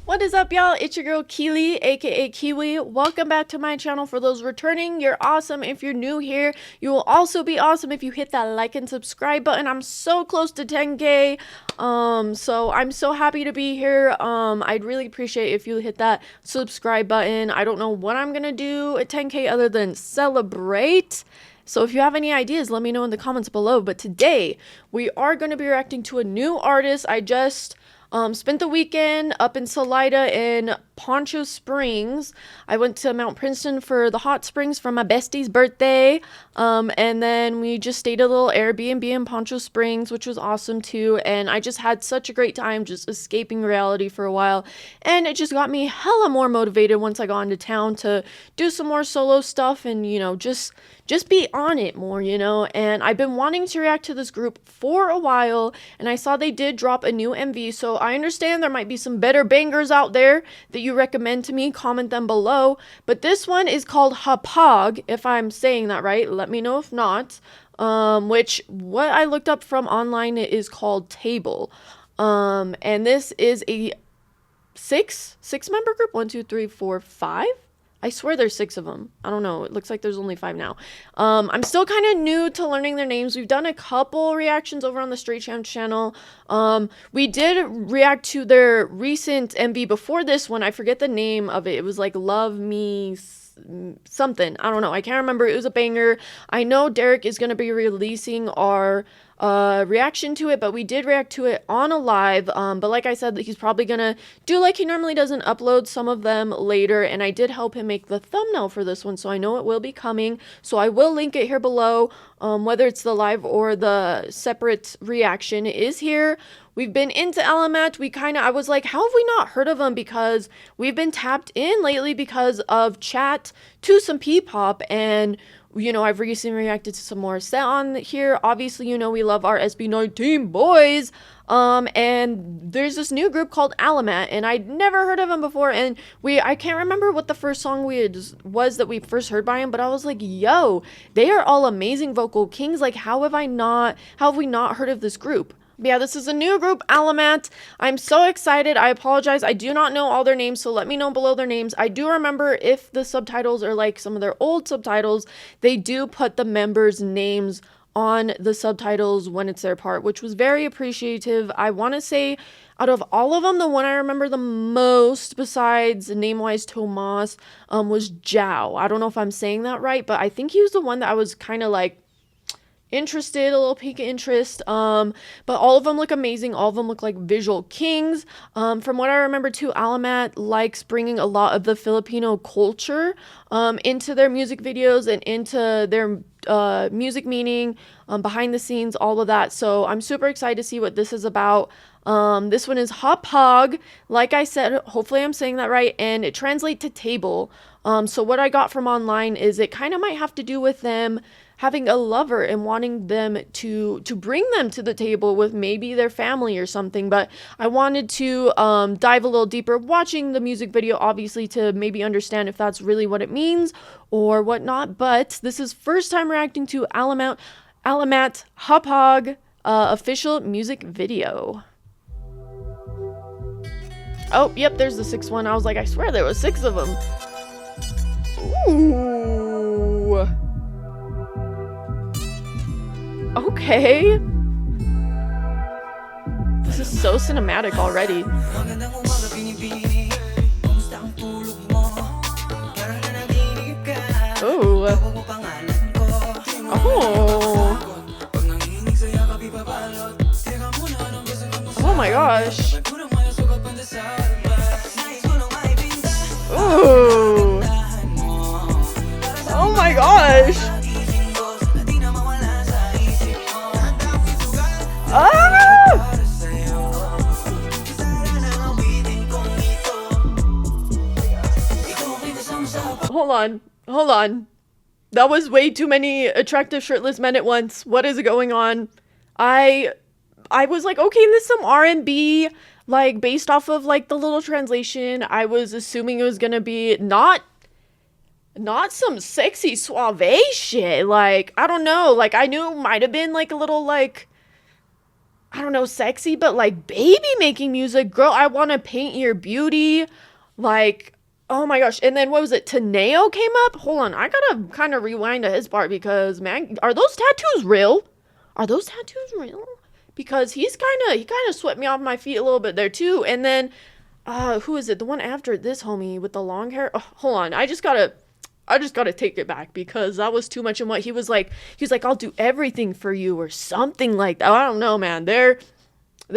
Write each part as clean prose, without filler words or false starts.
What is up, y'all? It's your girl Keely, aka Kiwi. Welcome back to my channel. For those returning, you're awesome. If you're new here, you will also be awesome if you hit that like and subscribe button. I'm so close to 10K. So I'm so happy to be here. I'd really appreciate if you hit that subscribe button. I don't know what I'm gonna do at 10K other than celebrate. So if you have any ideas, let me know in the comments below. But today, we are going to be reacting to a new artist. I just spent the weekend up in Salida in Poncho Springs. I went to Mount Princeton for the hot springs for my bestie's birthday. And then we just stayed a little Airbnb in Poncho Springs, which was awesome too. And I just had such a great time just escaping reality for a while. And it just got me hella more motivated once I got into town to do some more solo stuff and, you know, just be on it more, you know. And I've been wanting to react to this group for a while, and I saw they did drop a new MV, so I understand there might be some better bangers out there that you recommend to me. Comment them below. But this one is called Hapag, if I'm saying that right. Let me know if not. Which what I looked up from online is called Table. And this is a six member group. 1, 2, 3, 4, 5. I swear there's 6 of them. I don't know. It looks like there's only 5 now. I'm still kind of new to learning their names. We've done a couple reactions over on the Straight Champ channel. We did react to their recent MV before this one. I forget the name of it. It was like Love Me something. I don't know. I can't remember. It was a banger. I know Derek is going to be releasing our reaction to it, but we did react to it on a live. But like I said, he's probably gonna do like he normally does and upload some of them later, and I did help him make the thumbnail for this one, so I know it will be coming. So I will link it here below. Whether it's the live or the separate reaction, it is here. We've been into Alamat. I was like, how have we not heard of them? Because we've been tapped in lately because of chat to some Ppop, and you know, I've recently reacted to some more set on here. Obviously, you know, we love our SB19 boys. And there's this new group called Alamat, and I'd never heard of them before. And I can't remember what the first song was that we first heard by him, but I was like, yo, they are all amazing vocal kings. Like, how have we not heard of this group? Yeah, this is a new group, Alamat. I'm so excited. I apologize. I do not know all their names, so let me know below their names. I do remember if the subtitles are like some of their old subtitles, they do put the members' names on the subtitles when it's their part, which was very appreciative. I want to say out of all of them, the one I remember the most, besides name-wise Tomas, was Zhao. I don't know if I'm saying that right, but I think he was the one that I was kind of like interested, a little peak of interest. But all of them look amazing. All of them look like visual kings. From what I remember too, Alamat likes bringing a lot of the Filipino culture into their music videos and into their music meaning, behind the scenes, all of that. So I'm super excited to see what this is about. This one is Hapag. Like I said, hopefully I'm saying that right, and it translates to table. So what I got from online is it kind of might have to do with them having a lover and wanting them to bring them to the table with maybe their family or something. But I wanted to dive a little deeper watching the music video, obviously, to maybe understand if that's really what it means or whatnot. But this is first time reacting to Alamat Hapag official music video. Oh, yep, there's the 6th one. I was like, I swear there was 6 of them. Ooh. Okay. This is so cinematic already. Ooh. Oh. Oh my gosh. Ooh. Oh my gosh. Ah! Hold on. That was way too many attractive shirtless men at once. What is going on? I was like, okay, this is some R&B, like based off of like the little translation. I was assuming it was gonna be not some sexy suave shit. Like, I don't know. Like, I knew it might have been like a little like I don't know, sexy, but like baby making music. Girl, I want to paint your beauty. Like, oh my gosh. And then what was it? Taneo came up? Hold on. I gotta kind of rewind to his part because, man, are those tattoos real? Are those tattoos real? Because he kind of swept me off my feet a little bit there too. And then, who is it? The one after this homie with the long hair? Oh, hold on. I just gotta take it back because that was too much. And what he was like, I'll do everything for you or something like that. I don't know, man. They're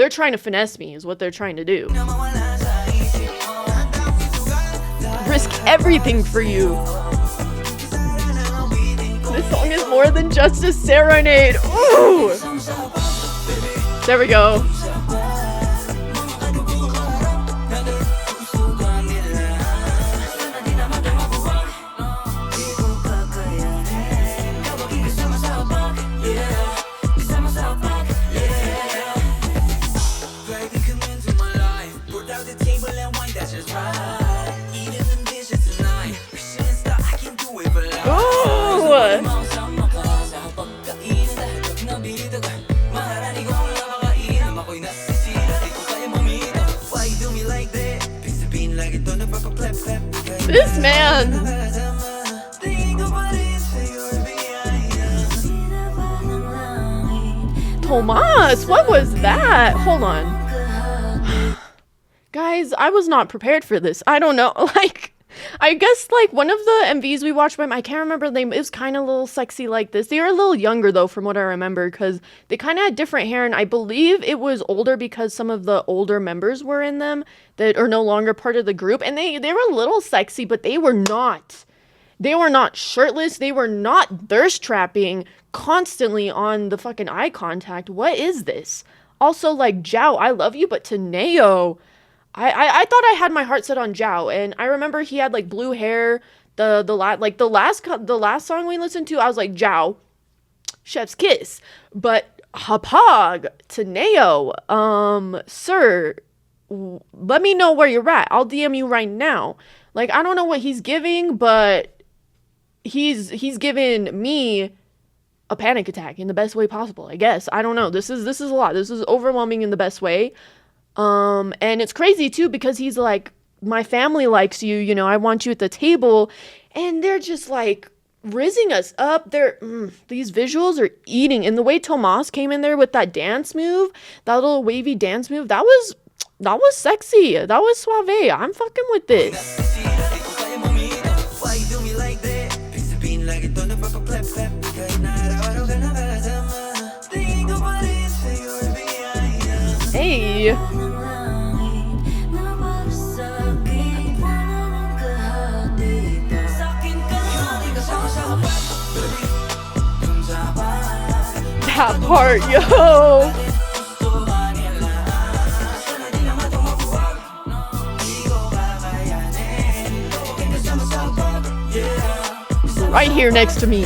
trying to finesse me is what they're trying to do. Risk everything for you. This song is more than just a serenade. Ooh! There we go. This man. Tomas, what was that? Hold on. Guys, I was not prepared for this. I don't know. Like, I guess like one of the MVs we watched by him, I can't remember the name. It was kind of a little sexy like this. They were a little younger though, from what I remember, because they kind of had different hair, and I believe it was older because some of the older members were in them that are no longer part of the group, and they were a little sexy, but they were not. They were not shirtless. They were not thirst trapping constantly on the fucking eye contact. What is this? Also, like, Zhao, I love you, but Taneo, I thought I had my heart set on Zhao, and I remember he had like blue hair. The last song we listened to, I was like, Zhao, chef's kiss. But Hapag, Taneo, sir, let me know where you're at. I'll DM you right now. Like, I don't know what he's giving, but he's giving me a panic attack in the best way possible, I guess. I don't know. This is a lot. This is overwhelming in the best way. And it's crazy too because he's like, my family likes you, you know, I want you at the table, and they're just like rizzing us up. These visuals are eating, and the way Tomas came in there with that dance move, that little wavy dance move, that was sexy. That was suave. I'm fucking with this. Hey. That part, yo. Right here next to me.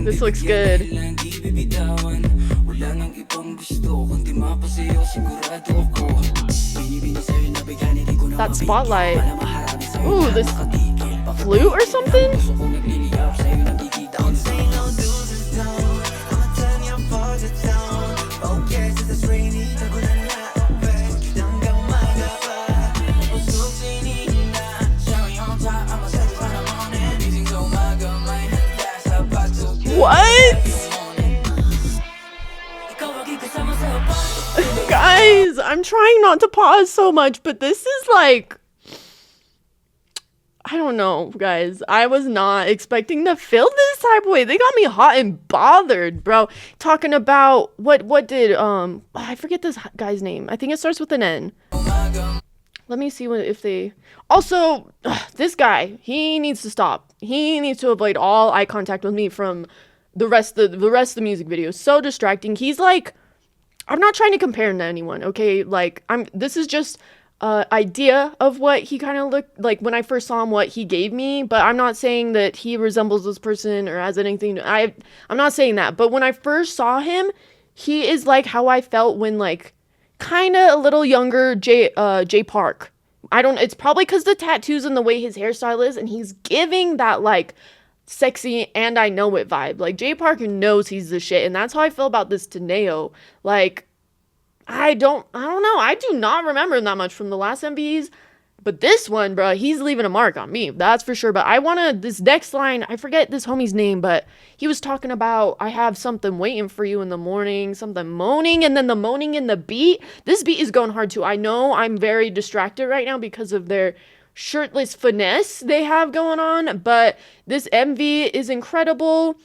This looks good. That spotlight. Ooh, this flute or something? What? Guys, I'm trying not to pause so much, but this is like, I don't know, guys. I was not expecting to feel this type of way. They got me hot and bothered, bro. Talking about what did I forget this guy's name. I think it starts with an N. Let me see if they also this guy, he needs to stop. He needs to avoid all eye contact with me from the rest of the music video. So distracting. He's like, I'm not trying to compare him to anyone, okay? Like, this is just idea of what he kind of looked like when I first saw him, what he gave me, but I'm not saying that he resembles this person or has anything. I'm not saying that, but when I first saw him, he is like how I felt when like kind of a little younger J Park. It's probably because the tattoos and the way his hairstyle is, and he's giving that like sexy and I know it vibe. Like, Jay Park knows he's the shit, and that's how I feel about this Teneo. Like, I don't know. I do not remember that much from the last MVs. But this one, bro, he's leaving a mark on me. That's for sure. But this next line, I forget this homie's name, but he was talking about, I have something waiting for you in the morning, something moaning, and then the moaning in the beat. This beat is going hard too. I know I'm very distracted right now because of their shirtless finesse they have going on, but this MV is incredible.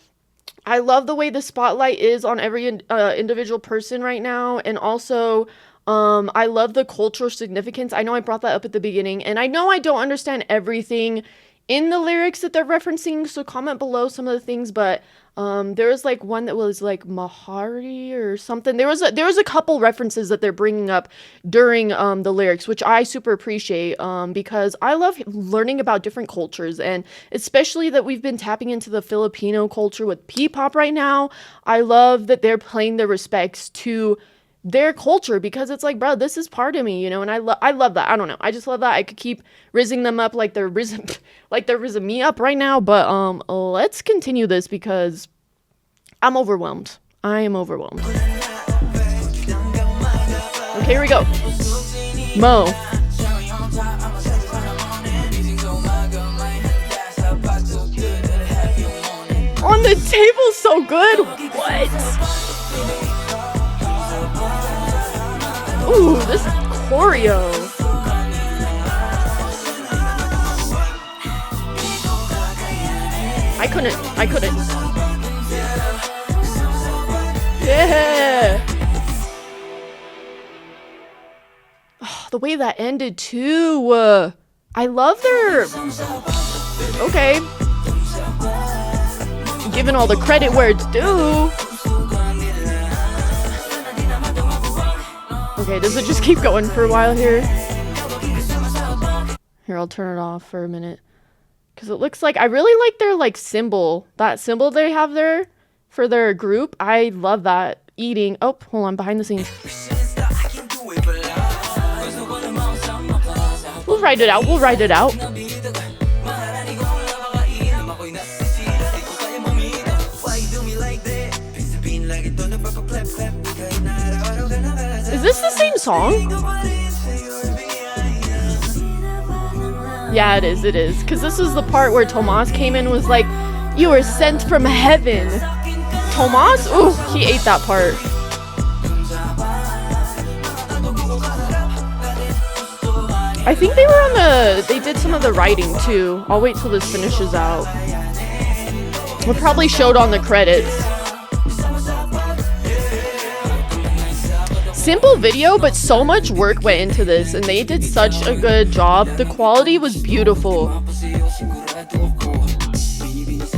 I love the way the spotlight is on every individual person right now, and also I love the cultural significance. I know I brought that up at the beginning, and I know I don't understand everything in the lyrics that they're referencing, so comment below some of the things, but there was like one that was like Mahari or something. There was a couple references that they're bringing up during the lyrics, which I super appreciate, because I love learning about different cultures, and especially that we've been tapping into the Filipino culture with Ppop right now. I love that they're paying their respects to their culture, because it's like, bro, this is part of me, you know, and I love that. I don't know, I just love that. I could keep rizzing them up like they're rizzing me up right now, but let's continue this because I'm overwhelmed. I am overwhelmed. Okay, here we go. Mo. On the table, so good. What? Ooh, this choreo. I couldn't. Yeah. Oh, the way that ended too. I love their... Okay. Giving all the credit where it's due. Okay, does it just keep going for a while here? Here, I'll turn it off for a minute. Because it looks like, I really like their like symbol. That symbol they have there for their group. I love that. Eating. Oh, hold on, behind the scenes. We'll write it out. Is this the same song? Yeah, it is. Because this was the part where Tomas came in and was like, you were sent from heaven. Tomas? Ooh, he ate that part. I think they were they did some of the writing too. I'll wait till this finishes out. It probably showed on the credits. Simple video, but so much work went into this, and they did such a good job. The quality was beautiful.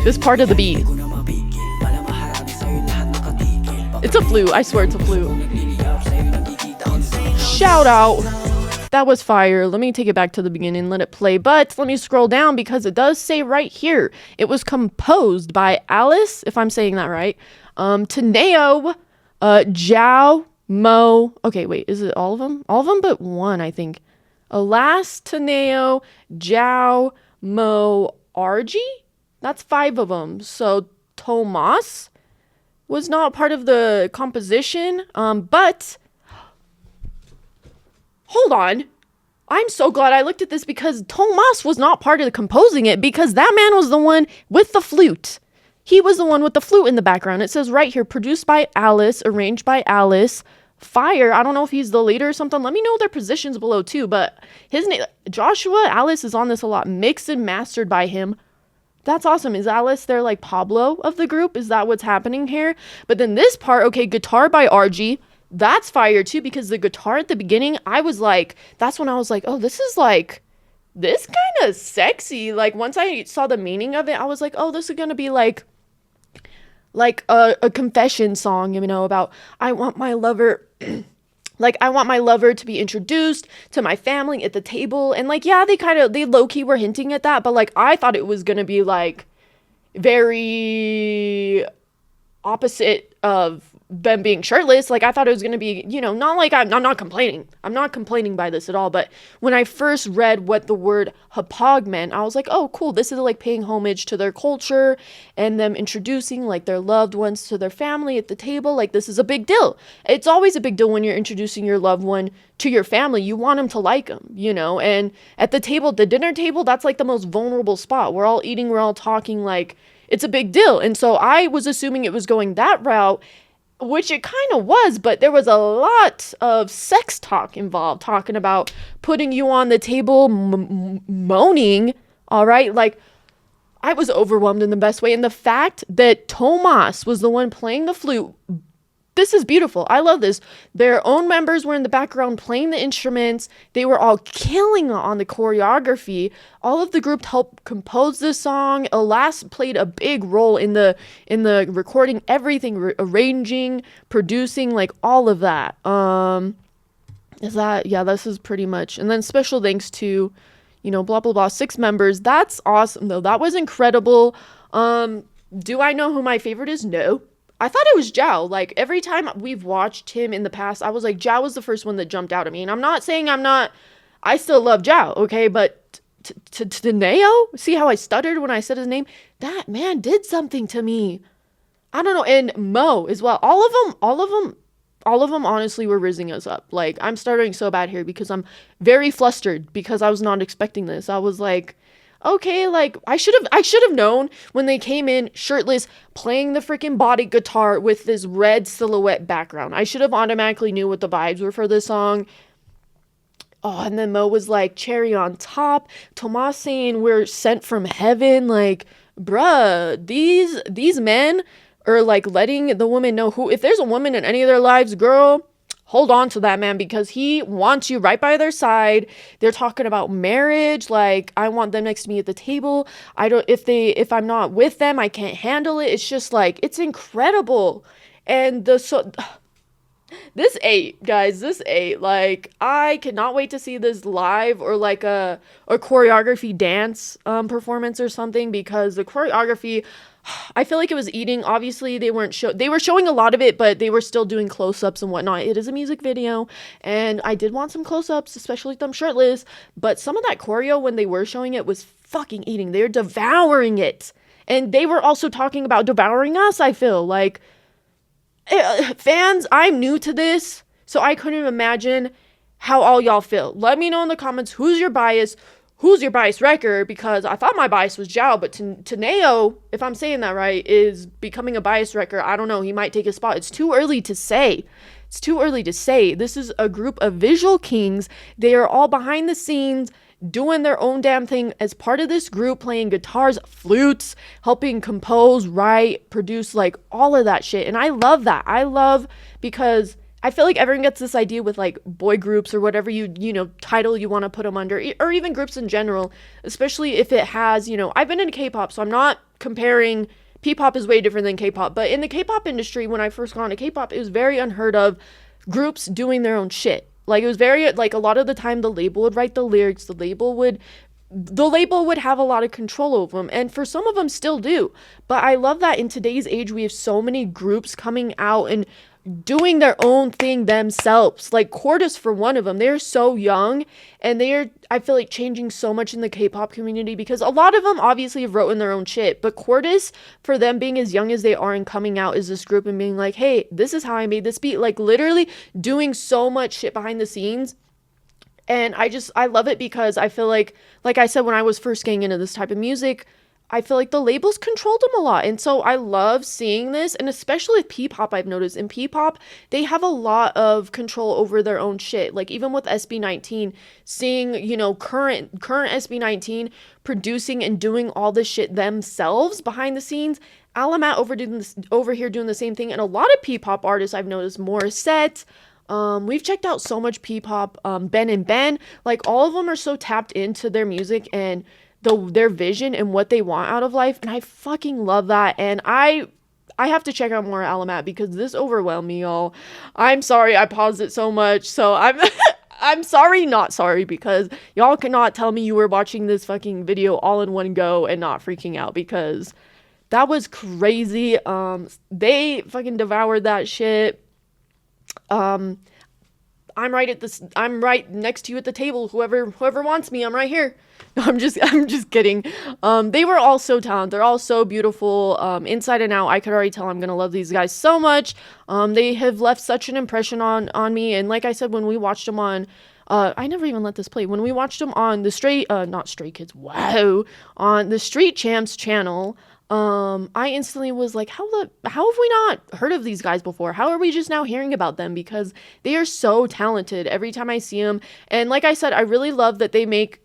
This part of the beat. It's a flute. I swear it's a flute. Shout out. That was fire. Let me take it back to the beginning, let it play. But let me scroll down because it does say right here. It was composed by Alice, if I'm saying that right. Teneo, Jiao, Mo. Okay, wait, is it all of them? All of them but one, I think. Alas, Teneo, Jiao, Mo, RG? That's 5 of them. So Tomas was not part of the composition, but hold on. I'm so glad I looked at this because Tomas was not part of the composing it, because that man was the one with the flute. He was the one with the flute in the background. It says right here, produced by Alice, arranged by Alice. Fire. I don't know if he's the leader or something. Let me know their positions below too, but his name, Joshua Alice, is on this a lot. Mixed and mastered by him. That's awesome. Is Alice their like Pablo of the group? Is that what's happening here? But then this part, okay, guitar by RG. That's fire too, because the guitar at the beginning, I was like, that's when I was like, oh, this is like, this kind of sexy. Like once I saw the meaning of it, I was like, oh, this is going to be like a confession song, you know, about I want my lover like I want my lover to be introduced to my family at the table. And like, yeah, they low-key were hinting at that, but like I thought it was gonna be like very opposite of them being shirtless. Like, I thought it was going to be, not like I'm not complaining. I'm not complaining by this at all. But when I first read what the word Hapag meant, I was like, oh, cool. This is like paying homage to their culture and them introducing like their loved ones to their family at the table. Like, this is a big deal. It's always a big deal when you're introducing your loved one to your family. You want them to like them, and at the table, the dinner table, that's like the most vulnerable spot. We're all eating, we're all talking, like, it's a big deal. And so I was assuming it was going that route, which it kind of was, but there was a lot of sex talk involved, talking about putting you on the table, moaning, all right? Like, I was overwhelmed in the best way. And the fact that Tomas was the one playing the flute, this is beautiful. I love this. Their own members were in the background playing the instruments. They were all killing on the choreography. All of the group helped compose this song. Alas played a big role in the recording, everything, arranging, producing, like all of that. This is pretty much. And then special thanks to, blah, blah, blah, 6 members. That's awesome, though. That was incredible. Do I know who my favorite is? No. I thought it was Zhao. Like, every time we've watched him in the past, I was like, Zhao was the first one that jumped out at me. And I'm not saying I still love Zhao, okay? But to Neo, see how I stuttered when I said his name? That man did something to me. I don't know. And Mo as well. All of them honestly were rizzing us up. Like, I'm stuttering so bad here because I'm very flustered because I was not expecting this. I was like, okay, like, I should have known when they came in shirtless, playing the freaking body guitar with this red silhouette background. I should have automatically knew what the vibes were for this song. Oh, and then Mo was like, cherry on top. Tomas saying we're sent from heaven. Like, bruh, these men are like letting the woman know if there's a woman in any of their lives, girl, hold on to that man because he wants you right by their side. They're talking about marriage. Like, I want them next to me at the table. If I'm not with them, I can't handle it. It's just like, it's incredible. And this ate, guys, like, I cannot wait to see this live or like a choreography dance performance or something, because the choreography, I feel like it was eating. Obviously, they were showing a lot of it, but they were still doing close-ups and whatnot. It is a music video, and I did want some close-ups, especially them shirtless, but some of that choreo, when they were showing it, was fucking eating. They're devouring it, and they were also talking about devouring us, I feel. Like, fans, I'm new to this, so I couldn't imagine how all y'all feel. Let me know in the comments who's your bias wrecker, because I thought my bias was Zhao, but to Neo, if I'm saying that right, is becoming a bias wrecker. I don't know. He might take a spot. It's too early to say. This is a group of visual kings. They are all behind the scenes doing their own damn thing as part of this group, playing guitars, flutes, helping compose, write, produce, like all of that shit. And I love that. Because I feel like everyone gets this idea with like boy groups or whatever title you want to put them under, or even groups in general, especially if it has, I've been into K-pop, so I'm not comparing. P-pop is way different than K-pop, but in the K-pop industry, when I first got into K-pop, it was very unheard of groups doing their own shit. Like, it was very, like, a lot of the time the label would write the lyrics, the label would have a lot of control over them, and for some of them still do. But I love that in today's age we have so many groups coming out and doing their own thing themselves. Like Cordis, for one of them, they're so young, and I feel like, changing so much in the K-pop community, because a lot of them obviously have written their own shit, but Cordis, for them being as young as they are and coming out as this group and being like, hey, this is how I made this beat, like literally doing so much shit behind the scenes. And I love it, because I feel like I said, when I was first getting into this type of music, I feel like the labels controlled them a lot. And so I love seeing this, and especially with Ppop, I've noticed in Ppop, they have a lot of control over their own shit. Like, even with SB19, seeing, current SB19 producing and doing all this shit themselves behind the scenes. Alamat over here doing the same thing. And a lot of Ppop artists I've noticed, Morissette, we've checked out so much Ppop, Ben and Ben, like all of them are so tapped into their music and their vision and what they want out of life, and I fucking love that. And I have to check out more Alamat, because this overwhelmed me, y'all. I'm sorry I paused it so much, so I'm sorry, not sorry, because y'all cannot tell me you were watching this fucking video all in one go and not freaking out, because That was crazy. They fucking devoured that shit. Um, I'm right next to you at the table. Whoever wants me, I'm right here. No, I'm just kidding. They were all so talented. They're all so beautiful. Inside and out, I could already tell I'm gonna love these guys so much. They have left such an impression on me. And like I said, when we watched them on, I never even let this play. When we watched them on the not Stray Kids, wow, on the Street Champs channel, I instantly was like, how have we not heard of these guys before? How are we just now hearing about them? Because they are so talented every time I see them. And like I said, I really love that they make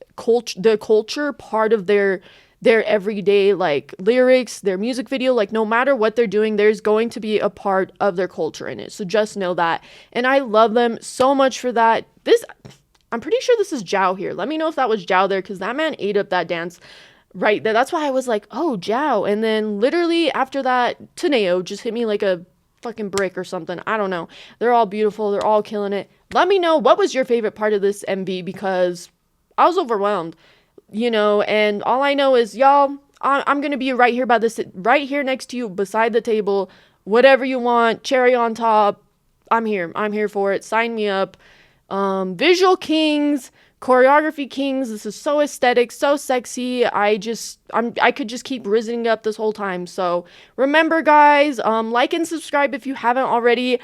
the culture part of their everyday, like, lyrics, their music video. Like, no matter what they're doing, there's going to be a part of their culture in it. So just know that. And I love them so much for that. I'm pretty sure this is Zhao here. Let me know if that was Zhao there, because that man ate up that dance right there. That's why I was like, oh, Zhao. And then literally after that, Taneo just hit me like a fucking brick or something. I don't know. They're all beautiful. They're all killing it. Let me know, what was your favorite part of this MV, because I was overwhelmed, and all I know is, y'all, I'm going to be right here next to you, beside the table. Whatever you want, cherry on top, I'm here for it. Sign me up. Visual kings, choreography kings. This is so aesthetic, so sexy. I could just keep rizzing up this whole time. So remember, guys, like and subscribe if you haven't already.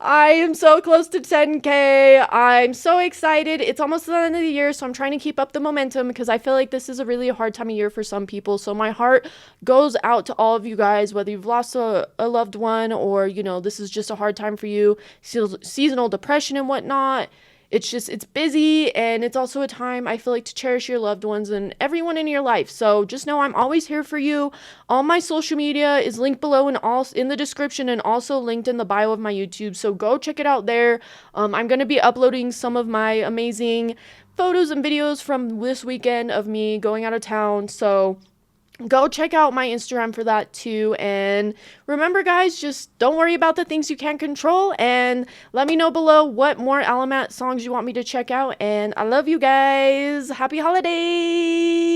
I am so close to 10K. I'm so excited. It's almost the end of the year, so I'm trying to keep up the momentum, because I feel like this is a really hard time of year for some people. So my heart goes out to all of you guys, whether you've lost a loved one, or, this is just a hard time for you, seasonal depression and whatnot. It's busy, and it's also a time, I feel like, to cherish your loved ones and everyone in your life. So just know I'm always here for you. All my social media is linked below and also in the description, and also linked in the bio of my YouTube. So go check it out there. I'm going to be uploading some of my amazing photos and videos from this weekend of me going out of town. So go check out my Instagram for that too. And remember, guys, just don't worry about the things you can't control. And let me know below what more Alamat songs you want me to check out. And I love you guys. Happy holidays.